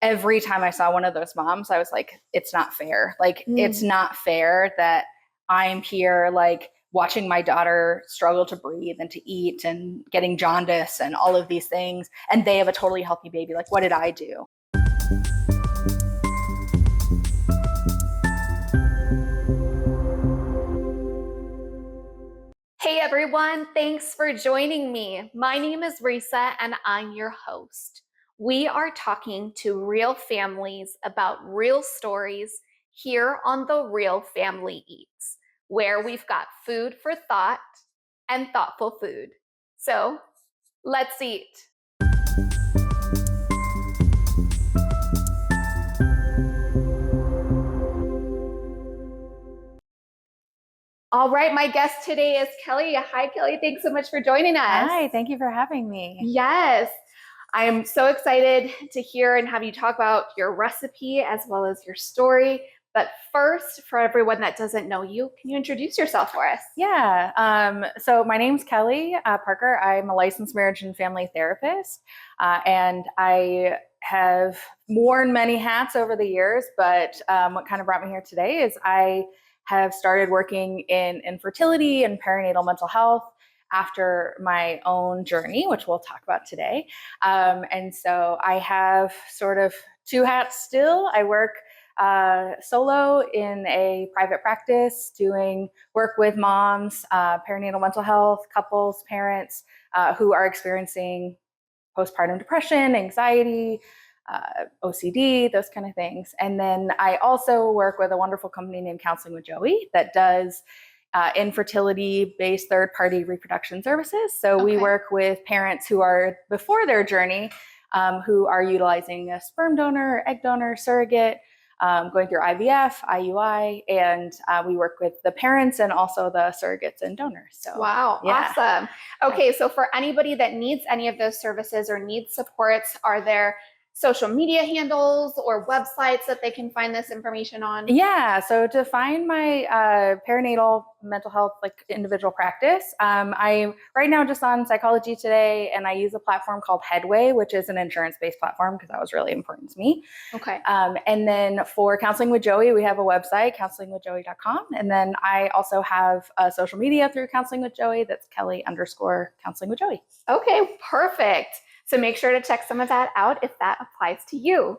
every time I saw one of those moms, I was like, it's not fair. Like, it's not fair that I'm here, like, watching my daughter struggle to breathe and to eat and getting jaundice and all of these things. And they have a totally healthy baby. Like, what did I do? Hey everyone, thanks for joining me. My name is Reesa and I'm your host. We are talking to real families about real stories here on The Real Family Eats, where we've got food for thought and thoughtful food. So let's eat. All right, my guest today is Kelly. Hi, Kelly. Thanks so much for joining us. Hi, thank you for having me. Yes, I'm so excited to hear and have you talk about your recipe as well as your story. But first, for everyone that doesn't know you, can you introduce yourself for us? Yeah. So my name's Kelly Parker. I'm a licensed marriage and family therapist, and I have worn many hats over the years. But what kind of brought me here today is I have started working in infertility and perinatal mental health after my own journey, which we'll talk about today. And so I have sort of two hats still. I work solo in a private practice doing work with moms, perinatal mental health, couples, parents who are experiencing postpartum depression, anxiety, OCD, those kind of things. And then I also work with a wonderful company named Counseling with Joey that does infertility-based third-party reproduction services. So we work with parents who are before their journey, who are utilizing a sperm donor, egg donor, surrogate, going through IVF, IUI, and we work with the parents and also the surrogates and donors. So wow, yeah. awesome. Okay, so for anybody that needs any of those services or needs supports, are there social media handles or websites that they can find this information on? Yeah, so to find my perinatal mental health like individual practice, I'm right now just on Psychology Today, and I use a platform called Headway, which is an insurance-based platform because that was really important to me. Okay. And then for Counseling with Joey, we have a website, counselingwithjoey.com. And then I also have social media through Counseling with Joey. That's Kelly_Counseling with Joey. Okay, perfect. So make sure to check some of that out if that applies to you.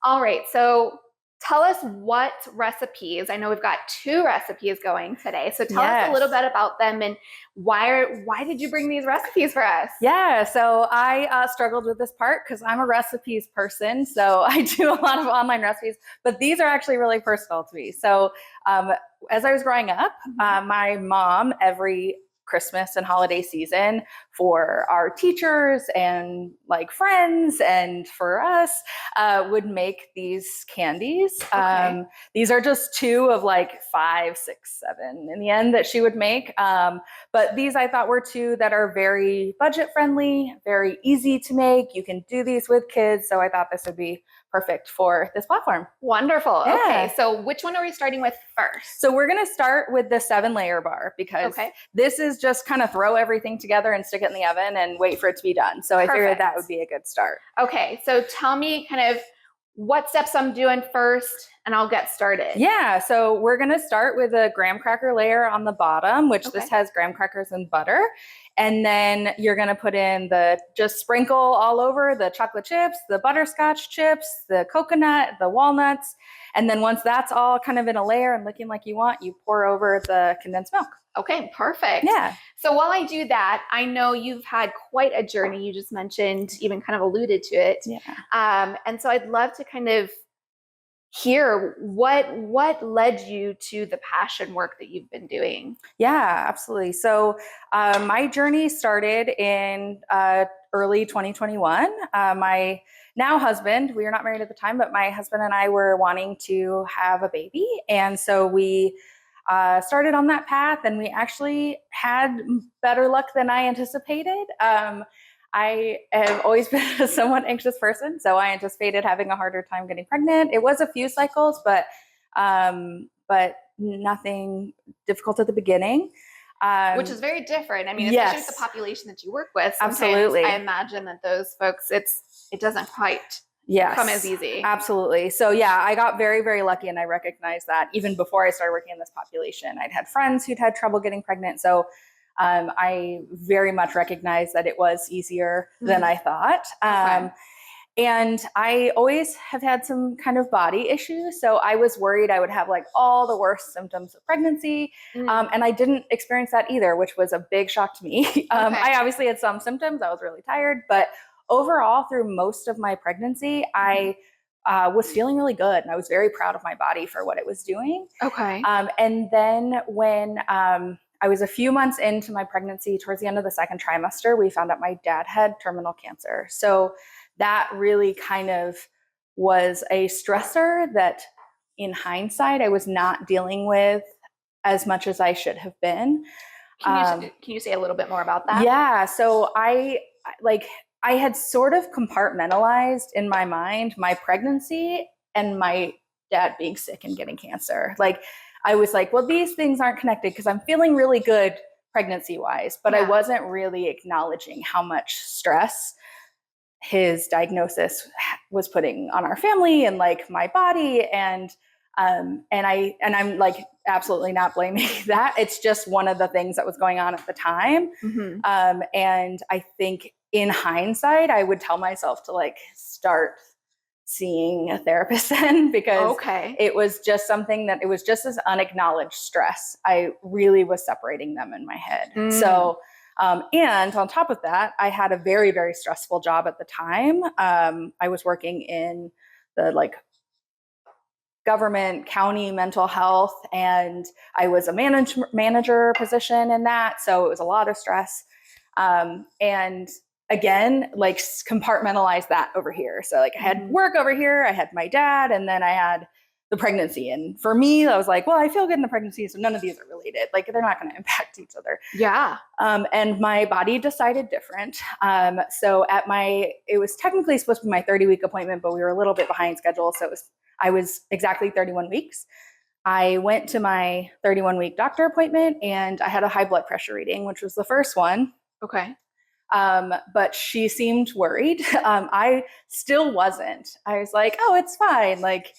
All right, so tell us what recipes. I know we've got two recipes going today. So tell us a little bit about them and why did you bring these recipes for us? Yeah, so I struggled with this part because I'm a recipes person. So I do a lot of online recipes, but these are actually really personal to me. So as I was growing up, my mom, every Christmas and holiday season for our teachers and like friends and for us would make these candies. These are just two of like 5, 6, 7 in the end that she would make. But these I thought were two that are very budget friendly, very easy to make. You can do these with kids. So I thought this would be perfect for this platform. Wonderful. Yeah. Okay, so which one are we starting with first? So we're going to start with the 7-layer bar because this is just kind of throw everything together and stick it in the oven and wait for it to be done. So I figured that would be a good start. Okay, so tell me kind of what steps I'm doing first and I'll get started. Yeah, so we're going to start with a graham cracker layer on the bottom, which this has graham crackers and butter. And then you're going to put in just sprinkle all over the chocolate chips, the butterscotch chips, the coconut, the walnuts. And then once that's all kind of in a layer and looking like you want, you pour over the condensed milk. Okay, perfect. Yeah. So while I do that, I know you've had quite a journey. You just mentioned, even kind of alluded to it. Yeah. And so I'd love to kind of hear what led you to the passion work that you've been doing. Yeah, absolutely. So my journey started in early 2021. My now husband, we were not married at the time, but my husband and I were wanting to have a baby. And so we started on that path, and we actually had better luck than I anticipated. I have always been a somewhat anxious person, so I anticipated having a harder time getting pregnant. It was a few cycles, but nothing difficult at the beginning. Which is very different. I mean, especially with the population that you work with. Absolutely. I imagine that those folks, it doesn't quite Yes. come as easy. Absolutely. So yeah, I got very, very lucky, and I recognized that even before I started working in this population. I'd had friends who'd had trouble getting pregnant. So I very much recognized that it was easier than I thought. Okay. And I always have had some kind of body issues. So I was worried I would have like all the worst symptoms of pregnancy. And I didn't experience that either, which was a big shock to me. Okay. I obviously had some symptoms. I was really tired, but overall, through most of my pregnancy, I was feeling really good. And I was very proud of my body for what it was doing. Okay. And then when I was a few months into my pregnancy, towards the end of the second trimester, we found out my dad had terminal cancer. So that really kind of was a stressor that in hindsight, I was not dealing with as much as I should have been. Can you say a little bit more about that? Yeah. So I had sort of compartmentalized in my mind my pregnancy and my dad being sick and getting cancer. Like I was like, well, these things aren't connected because I'm feeling really good pregnancy wise, but I wasn't really acknowledging how much stress his diagnosis was putting on our family and like my body. And I'm like absolutely not blaming that. It's just one of the things that was going on at the time. And I think in hindsight, I would tell myself to like start seeing a therapist then, because it was just something that it was just as unacknowledged stress. I really was separating them in my head. So and on top of that, I had a very, very stressful job at the time. I was working in the like government county mental health, and I was a manager position in that. So it was a lot of stress. And again, like compartmentalize that over here. So like I had work over here, I had my dad, and then I had the pregnancy. And for me, I was like, well, I feel good in the pregnancy, so none of these are related. Like they're not going to impact each other. Yeah. And my body decided different. So it was technically supposed to be my 30-week appointment, but we were a little bit behind schedule. So I was exactly 31 weeks. I went to my 31-week doctor appointment, and I had a high blood pressure reading, which was the first one. Okay. But she seemed worried. I still wasn't. I was like, oh, it's fine. Like,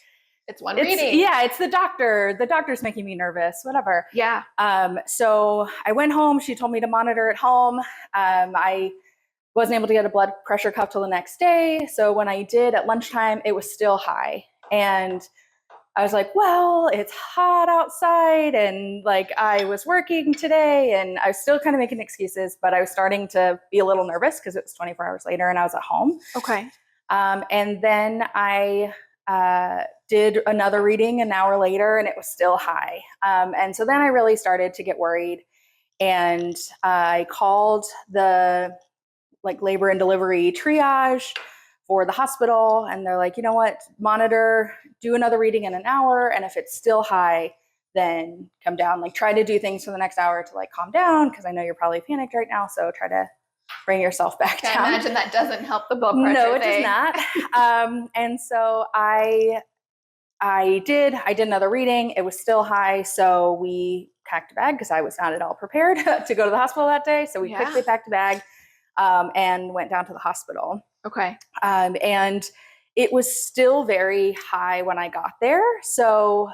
it's one reading. Yeah, it's the doctor. The doctor's making me nervous, whatever. Yeah. So I went home. She told me to monitor at home. I wasn't able to get a blood pressure cuff till the next day. So when I did at lunchtime, it was still high. And I was like, well, it's hot outside, and like I was working today, and I was still kind of making excuses, but I was starting to be a little nervous because it was 24 hours later and I was at home. Okay. And then I did another reading an hour later, and it was still high. And so then I really started to get worried, and I called the like labor and delivery triage for the hospital, and they're like, you know what, monitor, do another reading in an hour, and if it's still high, then come down, like try to do things for the next hour to like calm down, because I know you're probably panicked right now, so try to bring yourself back down. I imagine that doesn't help the blood pressure. No, it does not. And so I did another reading. It was still high, so we packed a bag because I was not at all prepared to go to the hospital that day. So we quickly packed a bag and went down to the hospital. Okay. And it was still very high when I got there. So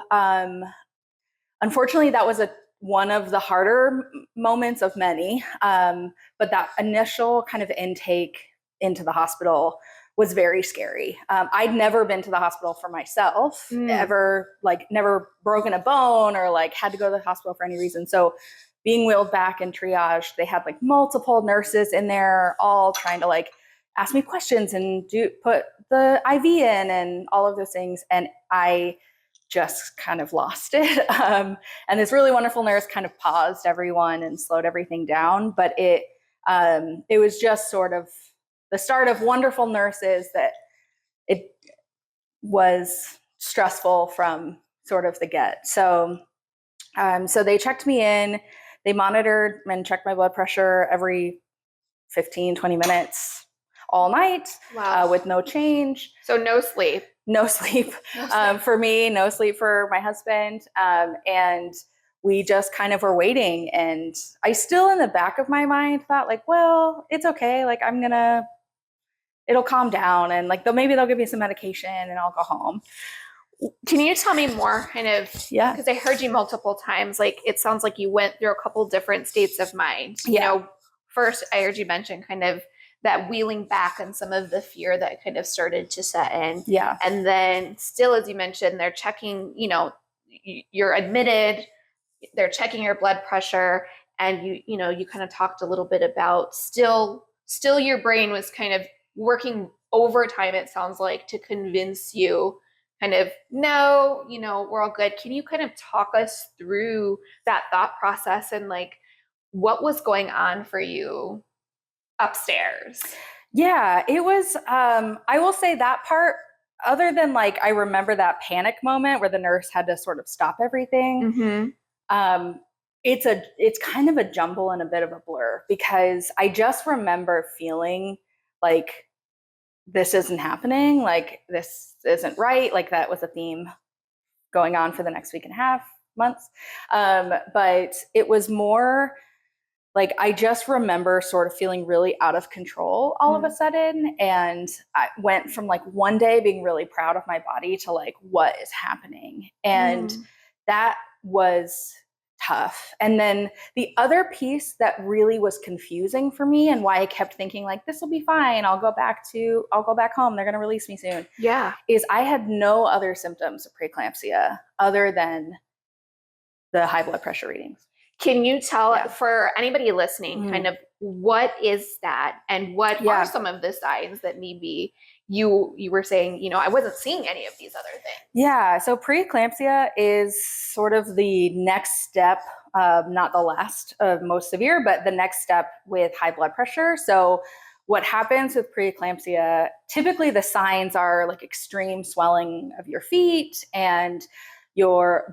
unfortunately, that was one of the harder moments of many. But that initial kind of intake into the hospital was very scary. I'd never been to the hospital for myself, ever, like never broken a bone or like had to go to the hospital for any reason. So being wheeled back in triage, they had like multiple nurses in there, all trying to like ask me questions and put the IV in and all of those things. And I just kind of lost it. And this really wonderful nurse kind of paused everyone and slowed everything down. But it was just sort of the start of wonderful nurses that it was stressful from sort of the get. So they checked me in, they monitored and checked my blood pressure every 15, 20 minutes all night. Wow. With no change. So no sleep. No sleep. For me, no sleep for my husband. And we just kind of were waiting. And I still in the back of my mind thought like, well, it's okay. Like I'm going to it'll calm down, and like maybe they'll give me some medication and I'll go home. Can you tell me more kind of, Yeah. because I heard you multiple times, like it sounds like you went through a couple different states of mind. Yeah. You know, first I heard you mention kind of that wheeling back and some of the fear that kind of started to set in. Yeah. And then still, as you mentioned, they're checking, you know, you're admitted, they're checking your blood pressure, and you know, you kind of talked a little bit about still your brain was kind of working overtime, it sounds like, to convince you kind of, no, you know, we're all good. Can you kind of talk us through that thought process and like what was going on for you upstairs? Yeah, it was, I will say that part, other than like, I remember that panic moment where the nurse had to sort of stop everything. Mm-hmm. It's kind of a jumble and a bit of a blur, because I just remember feeling like this isn't happening, like this isn't right. Like that was a theme going on for the next week and a half, months. But it was more like I just remember sort of feeling really out of control all of a sudden. And I went from like one day being really proud of my body to like, what is happening? And that was tough. And then the other piece that really was confusing for me, and why I kept thinking like, this will be fine, I'll go back home, they're going to release me soon, is I had no other symptoms of preeclampsia other than the high blood pressure readings. Can you tell for anybody listening kind of what is that, and what are some of the signs that maybe you were saying, you know, I wasn't seeing any of these other things? Yeah, so preeclampsia is sort of the next step, not the last of most severe, but the next step with high blood pressure. So what happens with preeclampsia, typically the signs are like extreme swelling of your feet, and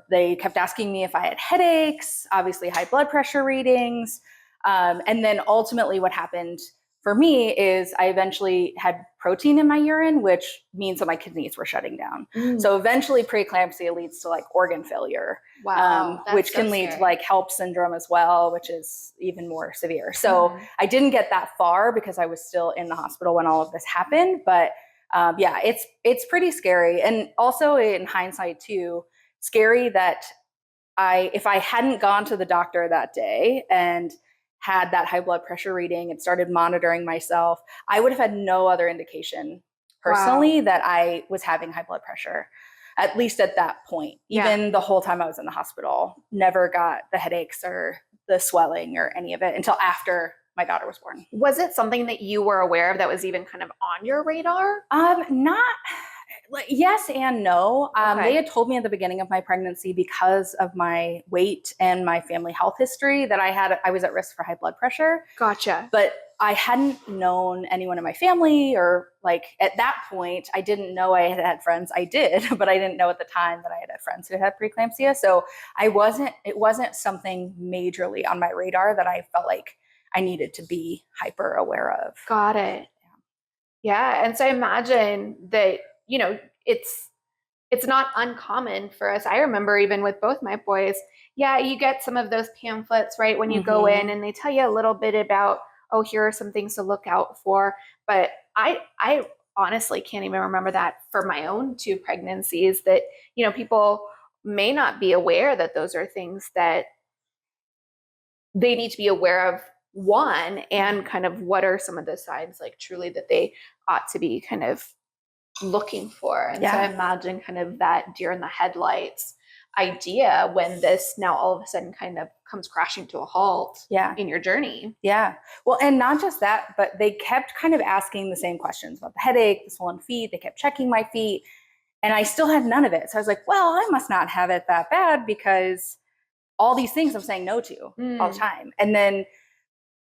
they kept asking me if I had headaches, obviously high blood pressure readings. And then ultimately what happened for me is I eventually had protein in my urine, which means that my kidneys were shutting down. So eventually preeclampsia leads to like organ failure, which can lead to like HELLP syndrome as well, which is even more severe. So I didn't get that far because I was still in the hospital when all of this happened. But yeah, it's pretty scary. And also in hindsight too, scary that if I hadn't gone to the doctor that day and had that high blood pressure reading and started monitoring myself, I would have had no other indication personally that I was having high blood pressure, at least at that point. Even the whole time I was in the hospital, never got the headaches or the swelling or any of it until after my daughter was born. Was it something that you were aware of that was even kind of on your radar? Not. Yes and no. They had told me at the beginning of my pregnancy, because of my weight and my family health history, that I was at risk for high blood pressure. Gotcha. But I hadn't known anyone in my family, or like at that point, I didn't know I had friends. I did, but I didn't know at the time that I had friends who had preeclampsia. So it wasn't something majorly on my radar that I felt like I needed to be hyper aware of. Got it. Yeah. And so I imagine that, you know, it's not uncommon for us. I remember even with both my boys, you get some of those pamphlets, right? When you go in and they tell you a little bit about, oh, here are some things to look out for. But I honestly can't even remember that for my own 2 pregnancies, that, you know, people may not be aware that those are things that they need to be aware of, one, and kind of what are some of the signs like truly that they ought to be kind of looking for. And so I imagine kind of that deer in the headlights idea when this now all of a sudden kind of comes crashing to a halt in your journey. Yeah. Well, and not just that, but they kept kind of asking the same questions about the headache, the swollen feet. They kept checking my feet, and I still had none of it. So I was like, well, I must not have it that bad, because all these things I'm saying no to all the time. And then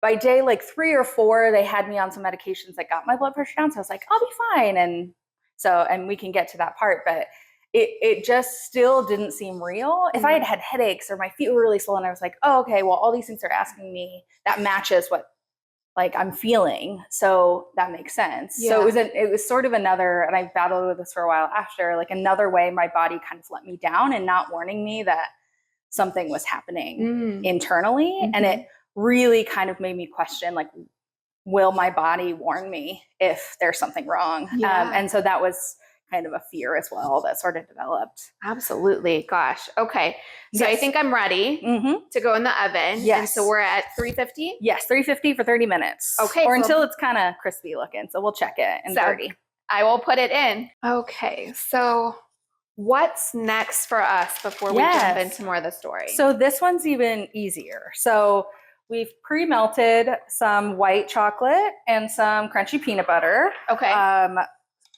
by day like 3 or 4, they had me on some medications that got my blood pressure down. So I was like, I'll be fine. And we can get to that part, but it just still didn't seem real. If I had had headaches or my feet were really swollen, I was like, oh, okay, well, all these things are asking me, that matches what like I'm feeling. So that makes sense. So it was sort of another, and I battled with this for a while after, like another way my body kind of let me down and not warning me that something was happening internally. And it really kind of made me question, like, will my body warn me if there's something wrong? Yeah. And so that was kind of a fear as well that sort of developed. Absolutely. Gosh. Okay. So I Yes. think I'm ready to go in the oven. Yes. And so we're at 350? Yes, 350 for 30 minutes. Okay. Or until it's kind of crispy looking. So we'll check it in 30. I will put it in. Okay. So what's next for us before we jump into more of the story? So this one's even easier. So we've pre-melted some white chocolate and some crunchy peanut butter. Okay.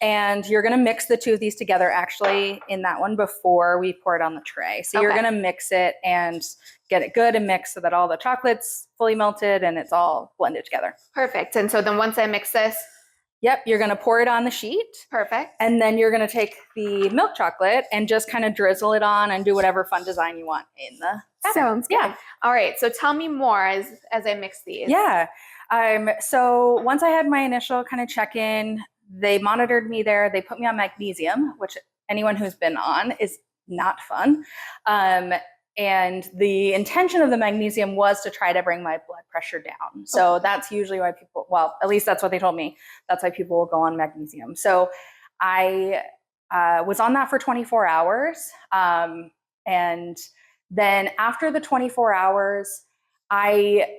And you're going to mix the two of these together actually in that one before we pour it on the tray. So you're going to mix it and get it good and mixed so that all the chocolate's fully melted and it's all blended together. Perfect. And so then once I mix this, yep, you're going to pour it on the sheet. Perfect. And then you're going to take the milk chocolate and just kind of drizzle it on and do whatever fun design you want in the batter. Sounds good. Yeah. All right. So tell me more as I mix these. Yeah. So once I had my initial kind of check-in, they monitored me there. They put me on magnesium, which anyone who's been on is not fun. And the intention of the magnesium was to try to bring my blood pressure down. So that's usually why people, well, at least that's what they told me. That's why people will go on magnesium. So I was on that for 24 hours. And then after the 24 hours, it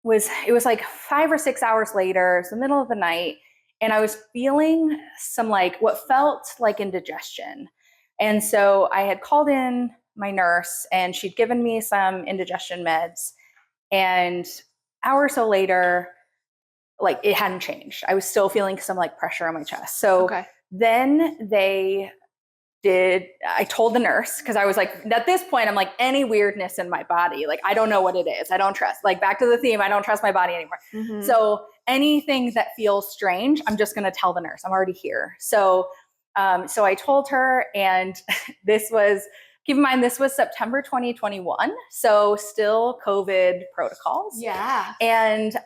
was like 5 or 6 hours later, it's the middle of the night, and I was feeling some like what felt like indigestion. And so I had called in my nurse and she'd given me some indigestion meds. And an hour or so later, like it hadn't changed. I was still feeling some like pressure on my chest. So then I told the nurse, because I was like, at this point, I'm like, any weirdness in my body, like, I don't know what it is. I don't trust, like back to the theme, I don't trust my body anymore. So anything that feels strange, I'm just going to tell the nurse. I'm already here. So I told her, and this was, keep in mind, this was September 2021. So still COVID protocols. Yeah. And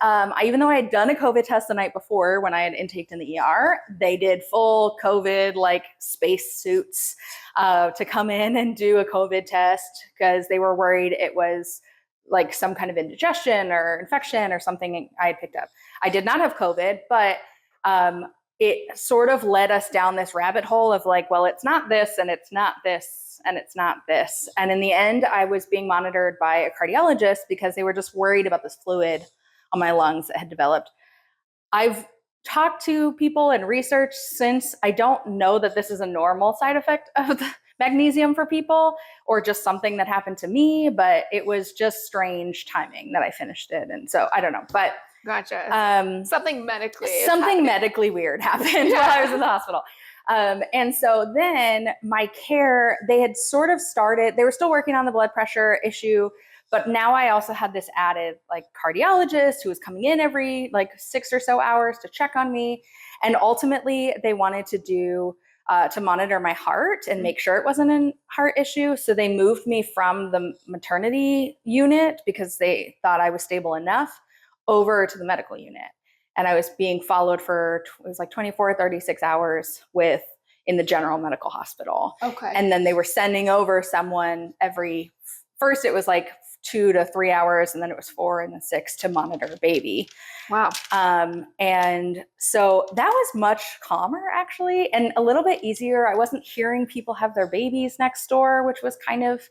even though I had done a COVID test the night before when I had intaked in the ER, they did full COVID like space suits to come in and do a COVID test because they were worried it was like some kind of indigestion or infection or something I had picked up. I did not have COVID, but it sort of led us down this rabbit hole of like, well, it's not this and it's not this and it's not this. And in the end, I was being monitored by a cardiologist because they were just worried about this fluid on my lungs that had developed. I've talked to people and research since. I don't know that this is a normal side effect of the magnesium for people or just something that happened to me, but it was just strange timing that I finished it. And so I don't know, but gotcha. Something medically weird happened while I was in the hospital. And so then my care, they had sort of started, they were still working on the blood pressure issue, but now I also had this added like cardiologist who was coming in every like 6 or so hours to check on me. And ultimately they wanted to do to monitor my heart and make sure it wasn't a heart issue. So they moved me from the maternity unit because they thought I was stable enough over to the medical unit. And I was being followed for, it was like 24, 36 hours in the general medical hospital. Okay. And then they were sending over someone first it was like 2 to 3 hours, and then it was 4 and then 6 to monitor a baby. Wow. And so that was much calmer actually, and a little bit easier. I wasn't hearing people have their babies next door, which was kind of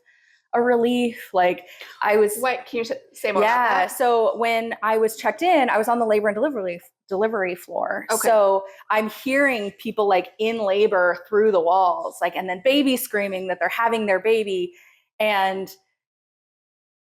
a relief. Like I was. What can you say more about that? So when I was checked in, I was on the labor and delivery floor. Okay. So I'm hearing people like in labor through the walls, like, and then babies screaming that they're having their baby. And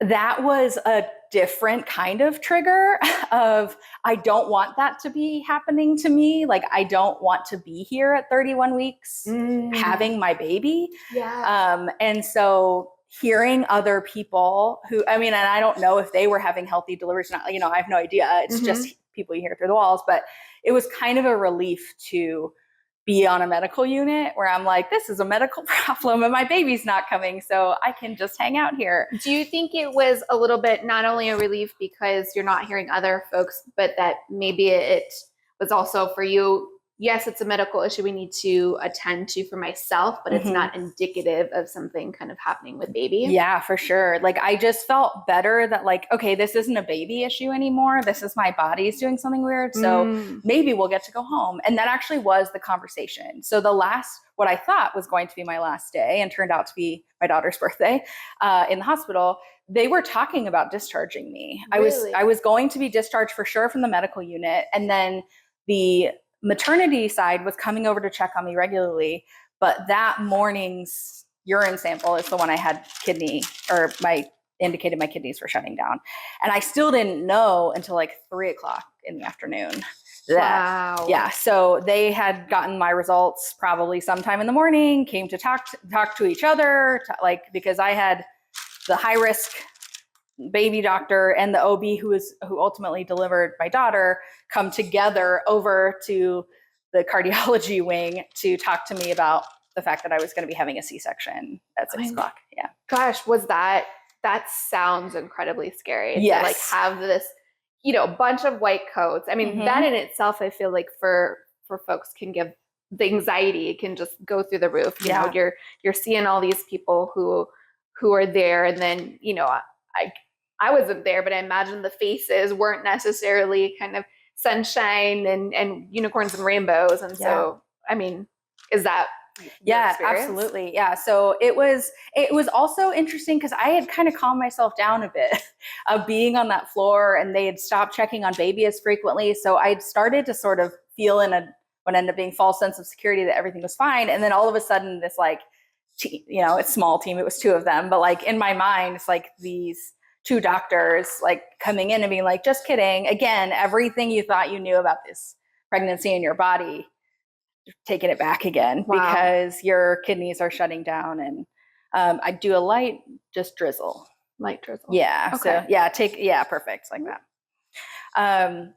that was a different kind of trigger of, I don't want that to be happening to me. Like, I don't want to be here at 31 weeks having my baby. Yeah. And so hearing other people who, I mean, and I don't know if they were having healthy deliveries, not, I have no idea. It's just people you hear through the walls, but it was kind of a relief to be on a medical unit where I'm like, this is a medical problem and my baby's not coming, so I can just hang out here. Do you think it was a little bit not only a relief because you're not hearing other folks, but that maybe it was also for you yes, it's a medical issue we need to attend to for myself, but it's not indicative of something kind of happening with baby. Yeah, for sure. Like I just felt better that like, okay, this isn't a baby issue anymore. This is my body's doing something weird. So maybe we'll get to go home. And that actually was the conversation. So what I thought was going to be my last day and turned out to be my daughter's birthday in the hospital, they were talking about discharging me. Really? I was going to be discharged for sure from the medical unit. And then the maternity side was coming over to check on me regularly, but that morning's urine sample is the one I had indicated my kidneys were shutting down. And I still didn't know until like 3 o'clock in the afternoon. Wow. Yeah. So they had gotten my results probably sometime in the morning, came to talk to each other, because I had the high risk baby doctor and the OB who ultimately delivered my daughter come together over to the cardiology wing to talk to me about the fact that I was going to be having a C-section at 6 o'clock. Yeah. Gosh, that sounds incredibly scary. Yes. To like have this, bunch of white coats. I mean, that in itself, I feel like for folks can give the anxiety, it can just go through the roof. You know, you're seeing all these people who are there, and then, I wasn't there, but I imagine the faces weren't necessarily kind of sunshine and unicorns and rainbows. And so, I mean, is that yeah, experience? absolutely. Yeah. So it was also interesting because I had kind of calmed myself down a bit of being on that floor, and they had stopped checking on baby as frequently. So I'd started to sort of feel what ended up being false sense of security that everything was fine. And then all of a sudden this like, it's small team, it was 2 of them, but like in my mind, it's like these 2 doctors like coming in and being like, just kidding. Again, everything you thought you knew about this pregnancy in your body, taking it back again. Wow. Because your kidneys are shutting down. And I do a light drizzle. Light drizzle. Yeah. Okay. So perfect. Like that.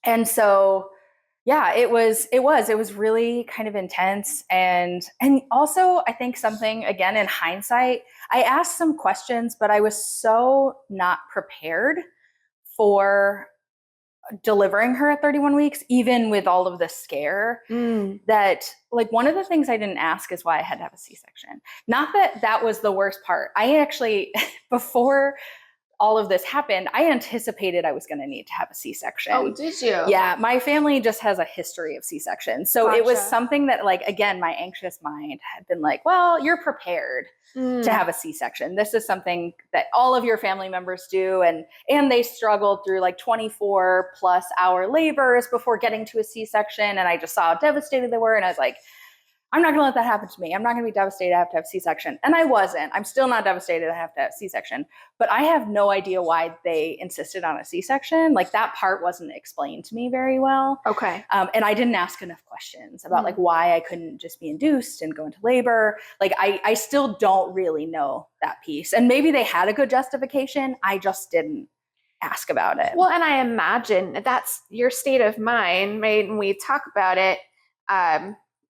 And so, yeah, it was really kind of intense. And also I think something, again, in hindsight, I asked some questions, but I was so not prepared for delivering her at 31 weeks, even with all of the scare, that like one of the things I didn't ask is why I had to have a C-section. Not that was the worst part. I actually, before all of this happened, I anticipated I was going to need to have a C-section. Oh, did you? Yeah. My family just has a history of C-sections. So It was something that like, again, my anxious mind had been like, well, you're prepared to have a C-section. This is something that all of your family members do. And they struggled through like 24 plus hour labors before getting to a C-section. And I just saw how devastated they were. And I was like, I'm not going to let that happen to me. I'm not going to be devastated I have to have C-section. And I wasn't. I'm still not devastated I have to have C-section. But I have no idea why they insisted on a C-section. Like that part wasn't explained to me very well. Okay. And I didn't ask enough questions about like why I couldn't just be induced and go into labor. Like I still don't really know that piece. And maybe they had a good justification. I just didn't ask about it. Well, and I imagine that's your state of mind when we talk about it.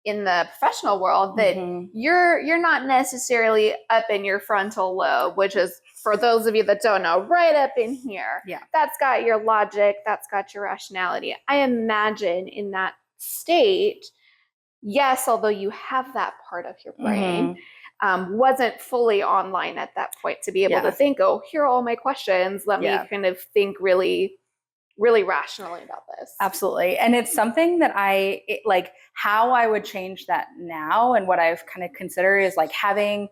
In the professional world, that you're not necessarily up in your frontal lobe, which is, for those of you that don't know, right up in here. Yeah. That's got your logic, that's got your rationality. I imagine in that state, yes, although you have that part of your brain, wasn't fully online at that point to be able to think, oh, here are all my questions. Let me kind of think really rationally about this. Absolutely. And it's something that like how I would change that now, and what I've kind of considered is like having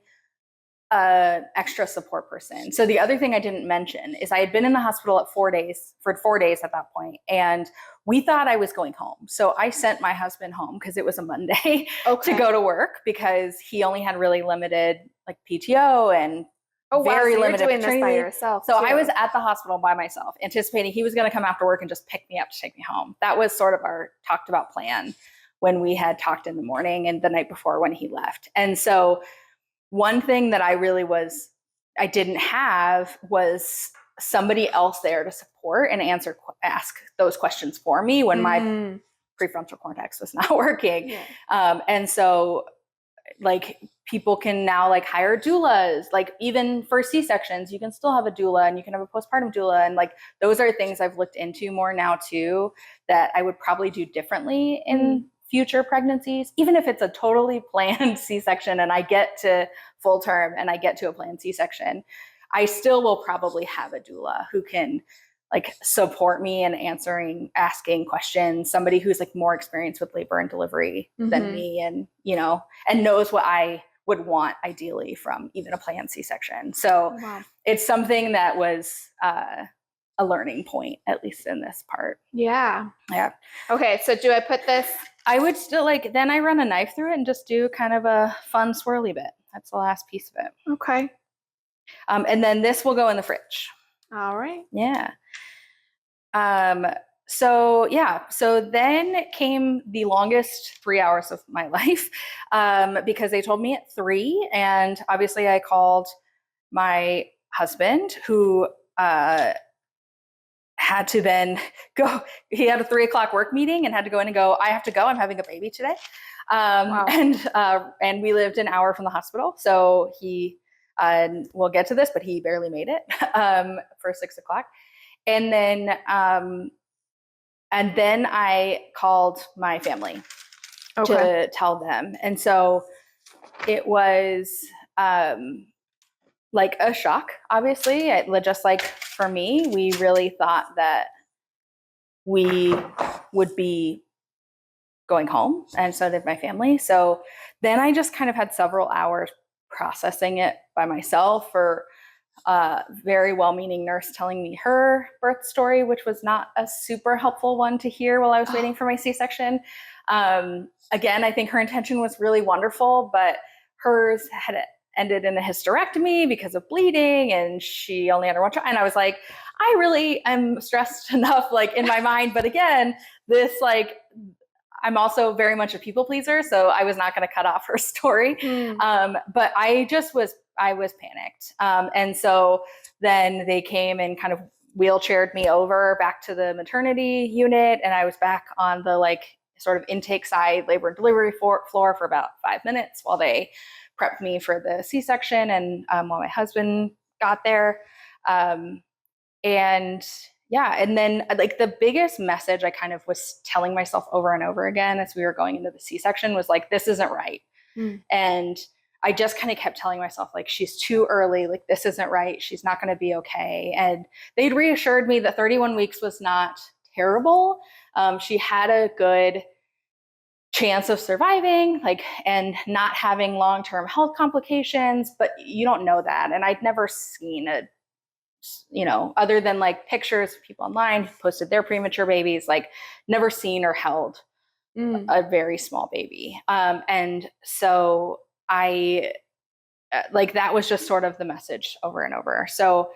an extra support person. So the other thing I didn't mention is I had been in the hospital for 4 days at that point, and we thought I was going home. So I sent my husband home because it was a Monday to go to work, because he only had really limited like PTO and very limited doing this by yourself. So I was at the hospital by myself, anticipating he was going to come after work and just pick me up to take me home. That was sort of our talked about plan when we had talked in the morning and the night before when he left. And so one thing that I didn't have was somebody else there to support and ask those questions for me when my prefrontal cortex was not working. Yeah. And so like people can now like hire doulas, like even for C-sections, you can still have a doula and you can have a postpartum doula. And like, those are things I've looked into more now too, that I would probably do differently in future pregnancies, even if it's a totally planned C-section and I get to full term and I get to a planned C-section, I still will probably have a doula who can like support me in asking questions, somebody who's like more experienced with labor and delivery than me, and, you know, and knows what I would want ideally from even a planned C-section. So it's something that was a learning point, at least in this part. Yeah. Yeah. Okay. So do I put this? I would still like, then I run a knife through it and just do kind of a fun swirly bit. That's the last piece of it. Okay. And then this will go in the fridge. All right. Yeah. So then came the longest 3 hours of my life, because they told me at 3, and obviously I called my husband, who had to then go. He had a 3 o'clock work meeting and had to go in and go, I have to go, I'm having a baby today. And we lived an hour from the hospital. So he, we'll get to this, but he barely made it for 6 o'clock. And then I called my family to tell them. And so it was like a shock, obviously. Just like for me, we really thought that we would be going home, and so did my family. So then I just kind of had several hours processing it by myself, or very well-meaning nurse telling me her birth story, which was not a super helpful one to hear while I was waiting for my C-section. Again, I think her intention was really wonderful, but hers had ended in a hysterectomy because of bleeding, and she only had her one child. And I was like, I really am stressed enough, like in my mind. But again, this like, I'm also very much a people pleaser, so I was not going to cut off her story. But I was panicked. And so then they came and kind of wheelchaired me over back to the maternity unit, and I was back on the like sort of intake side labor and delivery floor for about 5 minutes while they prepped me for the C-section, and while my husband got there. And then like the biggest message I kind of was telling myself over and over again as we were going into the C-section was like, this isn't right. And I just kind of kept telling myself, like, she's too early, like this isn't right, she's not going to be okay. And they'd reassured me that 31 weeks was not terrible. She had a good chance of surviving, like, and not having long-term health complications, but you don't know that. And I'd never seen other than like pictures of people online who posted their premature babies, like never seen or held a very small baby. And so I, like, that was just sort of the message over and over. So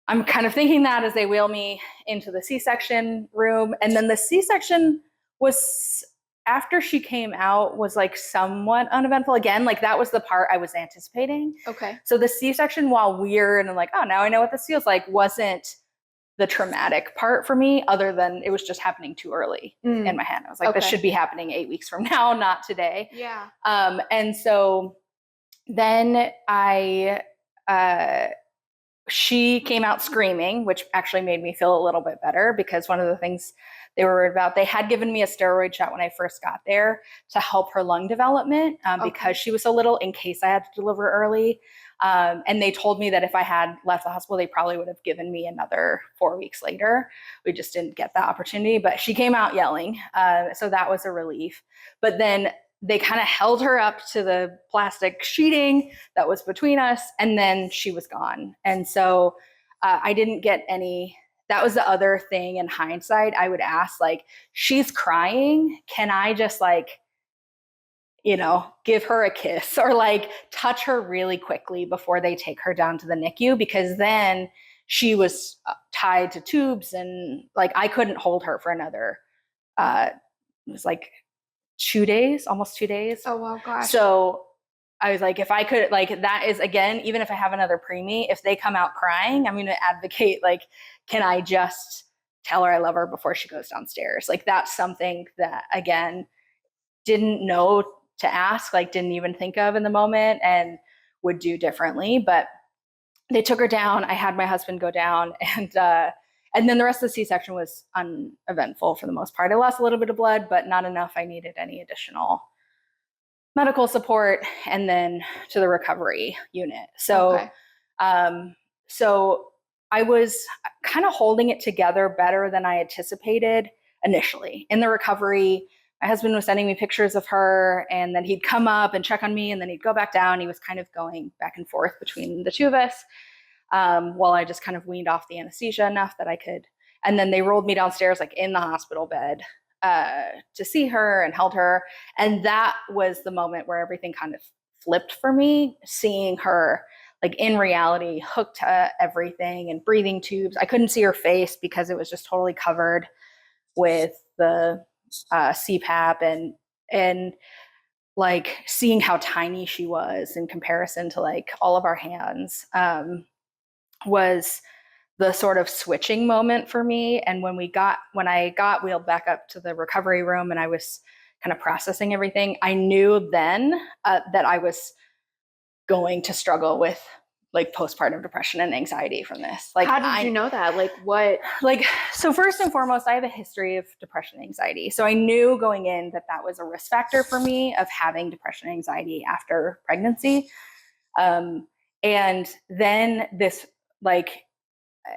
I'm kind of thinking that as they wheel me into the C-section room. And then the C-section was, after she came out, was like somewhat uneventful. Again, like that was the part I was anticipating. Okay. So the C-section, while weird and I'm like, oh, now I know what this feels like, wasn't the traumatic part for me, other than it was just happening too early in my head. I was like, this should be happening 8 weeks from now, not today. Yeah. And so then she came out screaming, which actually made me feel a little bit better, because one of the things they were worried about, they had given me a steroid shot when I first got there to help her lung development, because she was so little, in case I had to deliver early. And they told me that if I had left the hospital, they probably would have given me another 4 weeks later. We just didn't get that opportunity, but she came out yelling. So that was a relief. But then they kind of held her up to the plastic sheeting that was between us, and then she was gone. And so I didn't get any. That was the other thing in hindsight. I would ask, like, she's crying, can I just like, give her a kiss or like touch her really quickly before they take her down to the NICU? Because then she was tied to tubes, and like I couldn't hold her for another, it was like 2 days, almost 2 days. Oh, wow, gosh. So I was like, if I could, like, that is, again, even if I have another preemie, if they come out crying, I'm going to advocate, like, can I just tell her I love her before she goes downstairs? Like, that's something that, again, didn't know to ask, like didn't even think of in the moment and would do differently. But they took her down. I had my husband go down, and then the rest of the C-section was uneventful for the most part. I lost a little bit of blood, but not enough I needed any additional medical support, and then to the recovery unit. So, so I was kind of holding it together better than I anticipated initially in the recovery. My husband was sending me pictures of her, and then he'd come up and check on me, and then he'd go back down. He was kind of going back and forth between the two of us, while I just kind of weaned off the anesthesia enough that I could. And then they rolled me downstairs, like in the hospital bed, to see her and held her. And that was the moment where everything kind of flipped for me, seeing her like in reality, hooked to everything and breathing tubes. I couldn't see her face because it was just totally covered with the CPAP, and like seeing how tiny she was in comparison to like all of our hands was the sort of switching moment for me. And when I got wheeled back up to the recovery room and I was kind of processing everything, I knew then that I was going to struggle with like postpartum depression and anxiety from this. Like, how did you know that? Like what? Like, so first and foremost, I have a history of depression and anxiety. So I knew going in that that was a risk factor for me of having depression and anxiety after pregnancy. And then this, like,